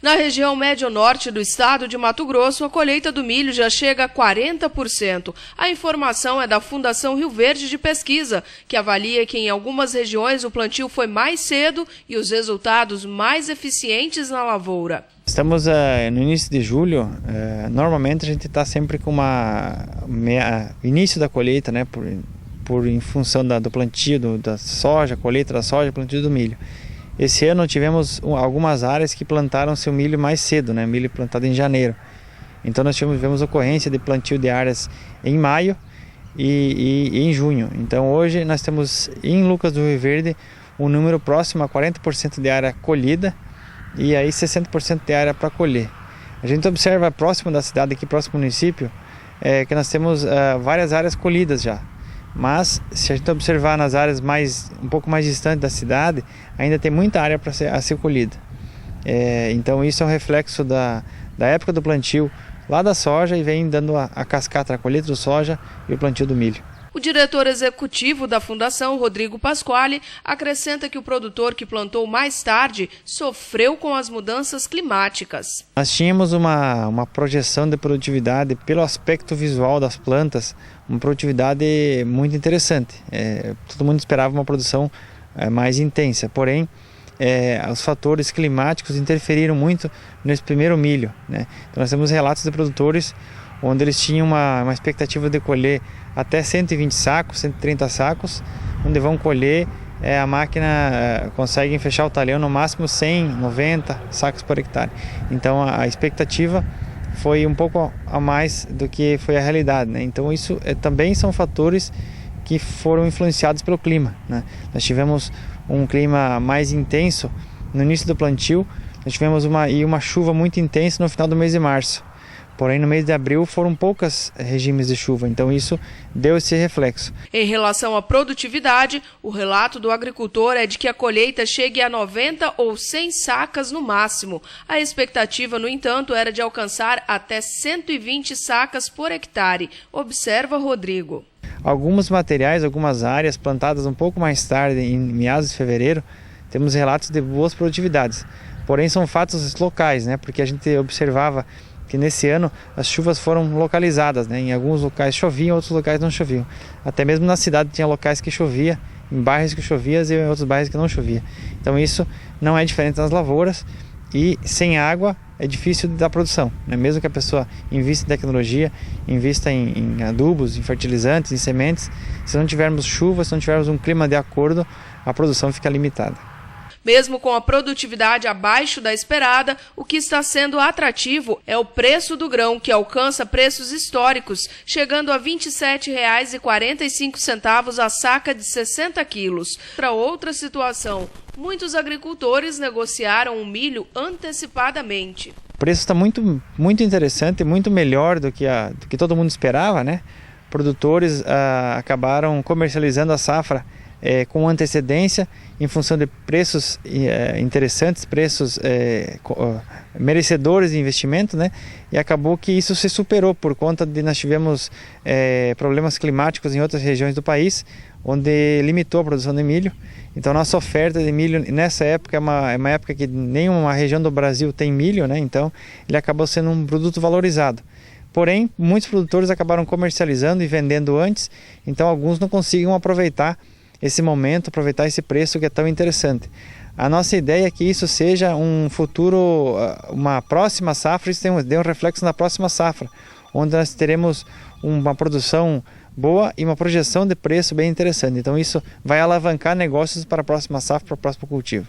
Na região médio-norte do estado de Mato Grosso, a colheita do milho já chega a 40%. A informação é da Fundação Rio Verde de Pesquisa, que avalia que em algumas regiões o plantio foi mais cedo e os resultados mais eficientes na lavoura. Estamos no início de julho. Normalmente a gente está sempre com início da colheita, né, em função do plantio da soja, colheita da soja, plantio do milho. Esse ano tivemos algumas áreas que plantaram seu milho mais cedo, né? Milho plantado em janeiro. Então nós tivemos ocorrência de plantio de áreas em maio e em junho. Então hoje nós temos em Lucas do Rio Verde um número próximo a 40% de área colhida e aí 60% de área para colher. A gente observa próximo da cidade, aqui próximo ao município, que nós temos várias áreas colhidas já. Mas se a gente observar nas áreas um pouco mais distantes da cidade, ainda tem muita área a ser colhida. Então isso é um reflexo da época do plantio lá da soja e vem dando a cascata, a colheita do soja e o plantio do milho. O diretor executivo da Fundação, Rodrigo Pasquale, acrescenta que o produtor que plantou mais tarde sofreu com as mudanças climáticas. Nós tínhamos uma projeção de produtividade pelo aspecto visual das plantas, uma produtividade muito interessante. Todo mundo esperava uma produção mais intensa, porém os fatores climáticos interferiram muito nesse primeiro milho, né? Então nós temos relatos de produtores onde eles tinham uma expectativa de colher até 120 sacos, 130 sacos, onde vão colher, a máquina consegue fechar o talhão no máximo 100, 90 sacos por hectare. Então a expectativa foi um pouco a mais do que foi a realidade, né? Então isso também são fatores que foram influenciados pelo clima, né? Nós tivemos um clima mais intenso no início do plantio, nós tivemos uma chuva muito intensa no final do mês de março. Porém, no mês de abril foram poucos regimes de chuva, então isso deu esse reflexo. Em relação à produtividade, o relato do agricultor é de que a colheita chegue a 90 ou 100 sacas no máximo. A expectativa, no entanto, era de alcançar até 120 sacas por hectare, observa Rodrigo. Alguns materiais, algumas áreas plantadas um pouco mais tarde, em meados de fevereiro, temos relatos de boas produtividades. Porém, são fatos locais, né? Porque a gente observava que nesse ano as chuvas foram localizadas, né? Em alguns locais chovia, em outros locais não choviam. Até mesmo na cidade tinha locais que chovia, em bairros que chovia e em outros bairros que não chovia. Então isso não é diferente nas lavouras e sem água é difícil da produção, né? Mesmo que a pessoa invista em tecnologia, invista em adubos, em fertilizantes, em sementes, se não tivermos chuva, se não tivermos um clima de acordo, a produção fica limitada. Mesmo com a produtividade abaixo da esperada, o que está sendo atrativo é o preço do grão, que alcança preços históricos, chegando a R$ 27,45 a saca de 60 quilos. Para outra situação, muitos agricultores negociaram o milho antecipadamente. O preço está muito, muito interessante, muito melhor do que todo mundo esperava, né? Produtores acabaram comercializando a safra com antecedência, em função de preços interessantes, preços merecedores de investimento, né? E acabou que isso se superou por conta de nós tivemos problemas climáticos em outras regiões do país, onde limitou a produção de milho. Então nossa oferta de milho nessa época é uma época que nenhuma região do Brasil tem milho, né? Então ele acabou sendo um produto valorizado. Porém, muitos produtores acabaram comercializando e vendendo antes, então alguns não conseguiam aproveitar esse momento, aproveitar esse preço que é tão interessante. A nossa ideia é que isso seja um futuro, uma próxima safra, isso dê um reflexo na próxima safra, onde nós teremos uma produção boa e uma projeção de preço bem interessante. Então isso vai alavancar negócios para a próxima safra, para o próximo cultivo.